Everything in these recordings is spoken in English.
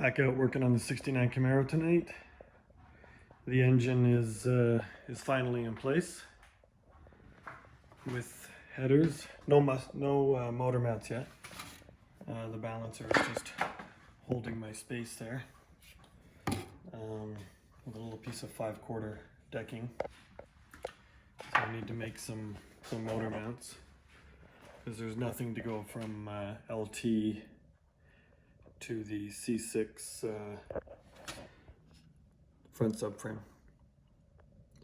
Back out working on the 69 Camaro tonight. The engine is finally in place with headers. No motor mounts yet. The balancer is just holding my space there. With a little piece of 5/4 decking. So I need to make some motor mounts because there's nothing to go from LT to the C6 front subframe.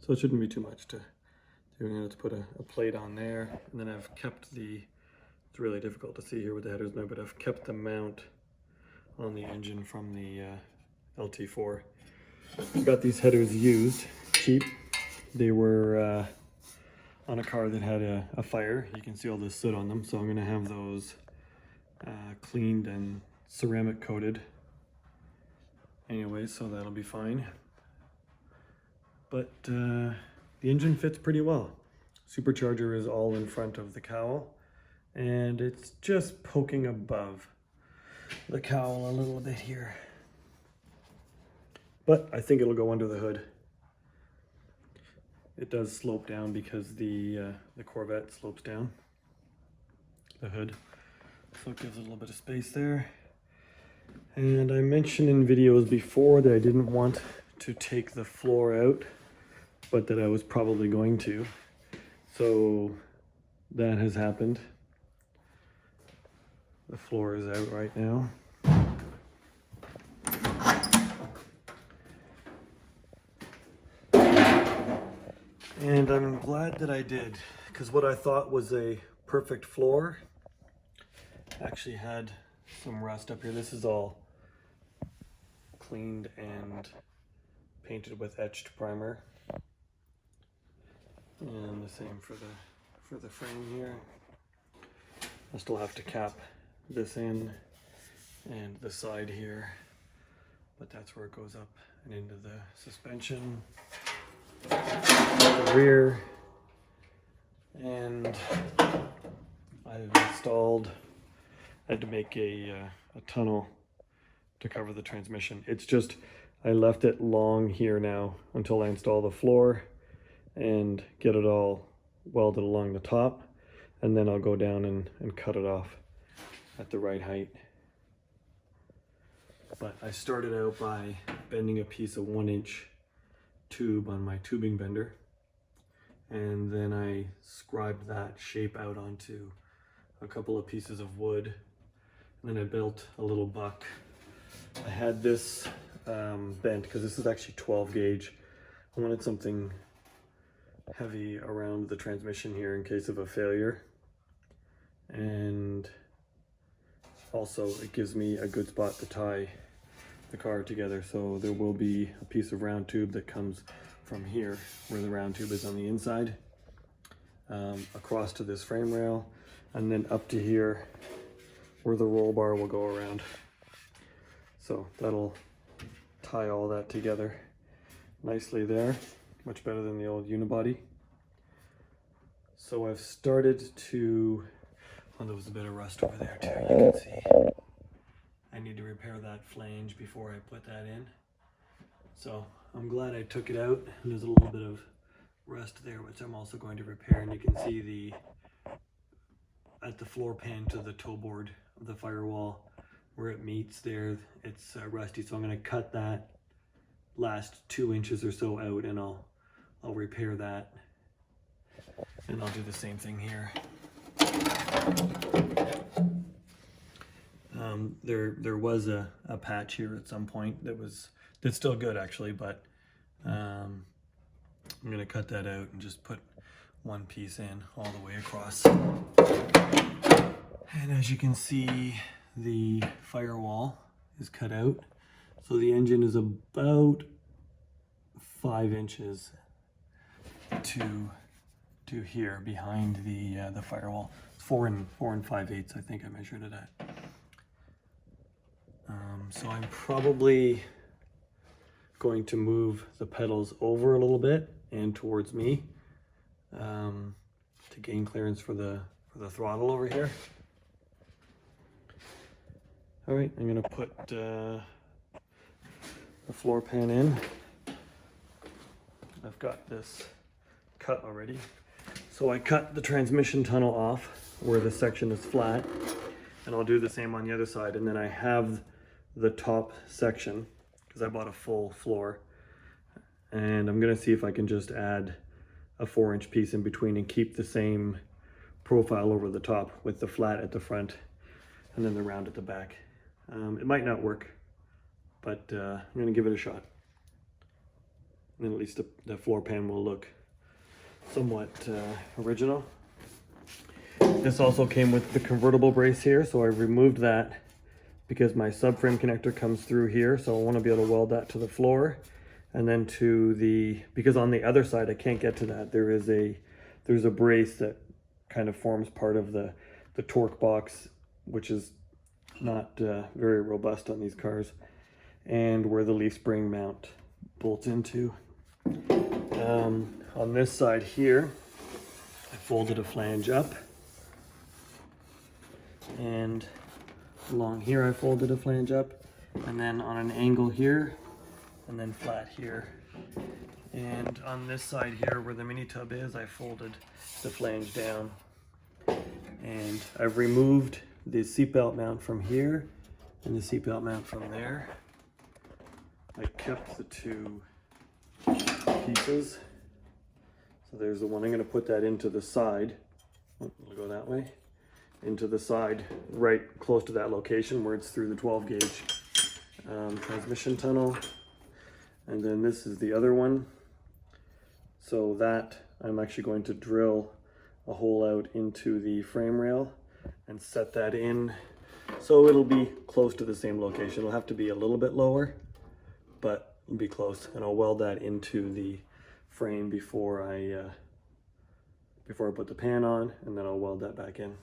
So it shouldn't be too much to do. I'm going to put a plate on there, and then I've kept it's really difficult to see here with the headers now, but I've kept the mount on the engine from the LT4. I got these headers used, cheap. They were on a car that had a fire. You can see all this soot on them, so I'm going to have those cleaned and ceramic coated anyway, so that'll be fine. But the engine fits pretty well. Supercharger is all in front of the cowl, and it's just poking above the cowl a little bit here. But I think it'll go under the hood. It does slope down because the Corvette slopes down the hood, so it gives it a little bit of space there. And I mentioned in videos before that I didn't want to take the floor out, but that I was probably going to. So that has happened. The floor is out right now. And I'm glad that I did, because what I thought was a perfect floor actually had some rust up here. This is all cleaned and painted with etched primer, and the same for the frame here. I still have to cap this in and the side here, but that's where it goes up and into the suspension, the rear. And I've installed, I had to make a tunnel to cover the transmission. It's just, I left it long here now until I install the floor and get it all welded along the top, and then I'll go down and cut it off at the right height. But I started out by bending a piece of 1-inch tube on my tubing bender, and then I scribed that shape out onto a couple of pieces of wood, and then I built a little buck. I had this bent because this is actually 12 gauge. I wanted something heavy around the transmission here in case of a failure, and also it gives me a good spot to tie the car together. So there will be a piece of round tube that comes from here where the round tube is on the inside, across to this frame rail, and then up to here where the roll bar will go around. So that'll tie all that together nicely there, much better than the old unibody. So I've started to, oh, there was a bit of rust over there too, you can see. I need to repair that flange before I put that in. So I'm glad I took it out, and there's a little bit of rust there, which I'm also going to repair. And you can see at the floor pan to the toe board of the firewall where it meets there, it's rusty. So I'm going to cut that last 2 inches or so out, and I'll repair that, and I'll do the same thing here. There was a patch here at some point that's still good actually, but I'm going to cut that out and just put one piece in all the way across. And as you can see, the firewall is cut out, so the engine is about 5 inches to here behind the firewall. 4 and 5/8, I think I measured it at. So I'm probably going to move the pedals over a little bit and towards me to gain clearance for the throttle over here. All right, I'm gonna put the floor pan in. I've got this cut already. So I cut the transmission tunnel off where the section is flat, and I'll do the same on the other side. And then I have the top section because I bought a full floor, and I'm gonna see if I can just add a 4-inch piece in between and keep the same profile over the top with the flat at the front and then the round at the back. It might not work, but I'm gonna give it a shot. And at least the floor pan will look somewhat original. This also came with the convertible brace here, so I removed that because my subframe connector comes through here, so I want to be able to weld that to the floor, and then to the, because on the other side I can't get to that. There's a brace that kind of forms part of the torque box, which is not very robust on these cars, and where the leaf spring mount bolts into. On this side here, I folded a flange up, and along here I folded a flange up, and then on an angle here, and then flat here. And on this side here where the mini tub is, I folded the flange down. And I've removed the seatbelt mount from here and the seatbelt mount from there. I kept the two pieces. So there's the one. I'm going to put that into the side. Oh, it'll go that way. Into the side, right close to that location where it's through the 12 gauge transmission tunnel. And then this is the other one. So that I'm actually going to drill a hole out into the frame rail and set that in so it'll be close to the same location. It'll have to be a little bit lower, but it'll be close. And I'll weld that into the frame before I put the pan on, and then I'll weld that back in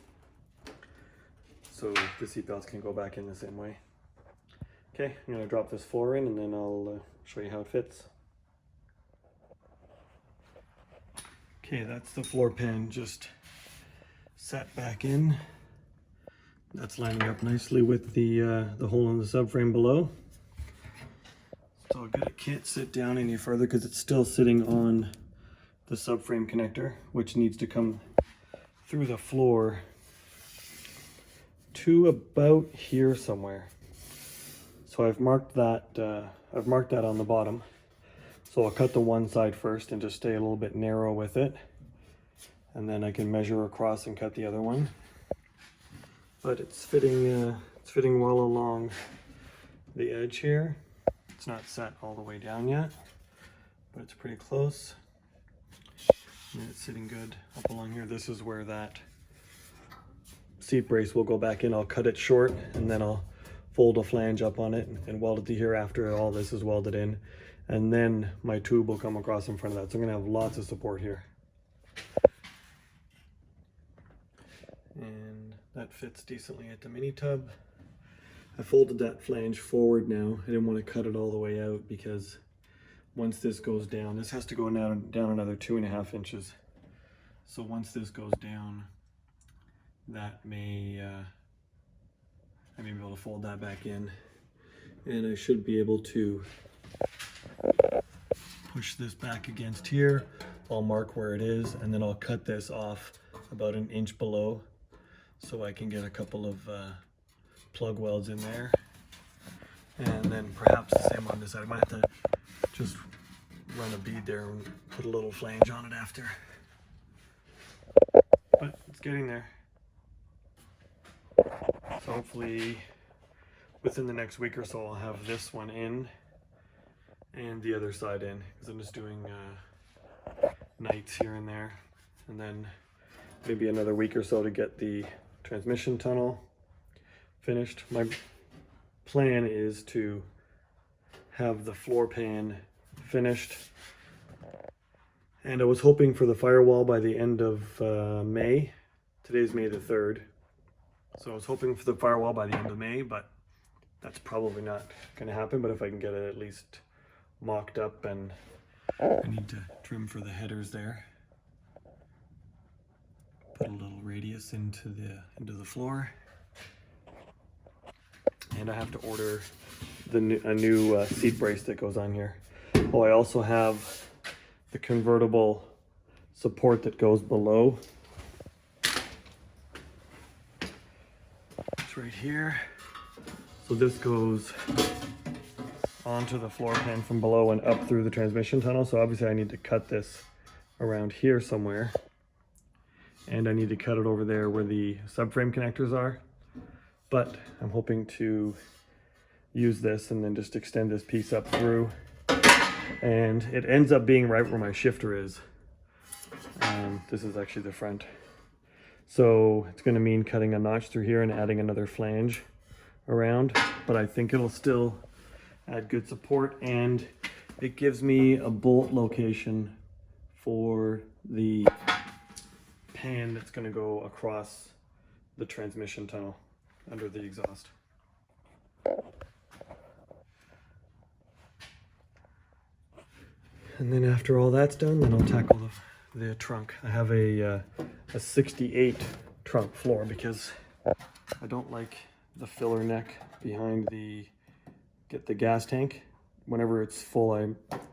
so the seat belts can go back in the same way. Okay, I'm gonna drop this floor in and then I'll show you how it fits. Okay, that's the floor pan just set back in. That's lining up nicely with the hole in the subframe below. So I'll get it, can't sit down any further because it's still sitting on the subframe connector, which needs to come through the floor to about here somewhere. So I've marked that on the bottom. So I'll cut the one side first and just stay a little bit narrow with it, and then I can measure across and cut the other one. But it's fitting well along the edge here. It's not set all the way down yet, but it's pretty close. And it's sitting good up along here. This is where that seat brace will go back in. I'll cut it short and then I'll fold a flange up on it and weld it to here after all this is welded in. And then my tube will come across in front of that. So I'm gonna have lots of support here. And that fits decently at the mini tub. I folded that flange forward now. I didn't want to cut it all the way out because once this goes down, this has to go down another 2.5 inches. So once this goes down, that may, I may be able to fold that back in, and I should be able to push this back against here. I'll mark where it is, and then I'll cut this off about 1 inch below so I can get a couple of plug welds in there. And then perhaps the same on this side. I might have to just run a bead there and put a little flange on it after. But it's getting there. So hopefully within the next week or so I'll have this one in and the other side in, because I'm just doing nights here and there, and then maybe another week or so to get the transmission tunnel finished. My plan is to have the floor pan finished, and I was hoping for the firewall by the end of May. Today's May the 3rd, so I was hoping for the firewall by the end of May, but that's probably not going to happen. But if I can get it at least mocked up, and I need to trim for the headers there, put a little radius into the floor, and I have to order a new seat brace that goes on here. Oh, I also have the convertible support that goes below. It's right here. So this goes onto the floor pan from below and up through the transmission tunnel. So obviously I need to cut this around here somewhere. And I need to cut it over there where the subframe connectors are. But I'm hoping to use this and then just extend this piece up through. And it ends up being right where my shifter is. This is actually the front. So it's going to mean cutting a notch through here and adding another flange around. But I think it'll still add good support, and it gives me a bolt location for the pan that's going to go across the transmission tunnel under the exhaust. And then after all that's done, then I'll tackle the trunk. I have a 68 trunk floor because I don't like the filler neck behind the gas tank. Whenever it's full, I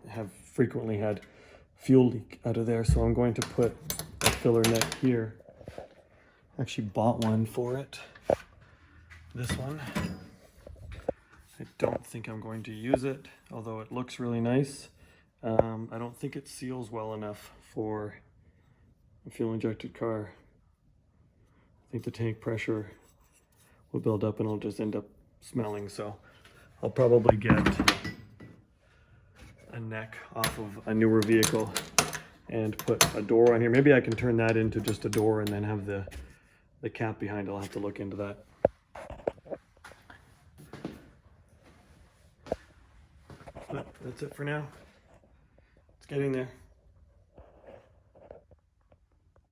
have frequently had fuel leak out of there, so I'm going to put a filler neck here. Actually bought one for it. This one. I don't think I'm going to use it, although it looks really nice. I don't think it seals well enough for a fuel injected car. I think the tank pressure will build up and it'll just end up smelling, so I'll probably get a neck off of a newer vehicle and put a door on here. Maybe I can turn that into just a door and then have the cap behind. I'll have to look into that. But that's it for now. It's getting there.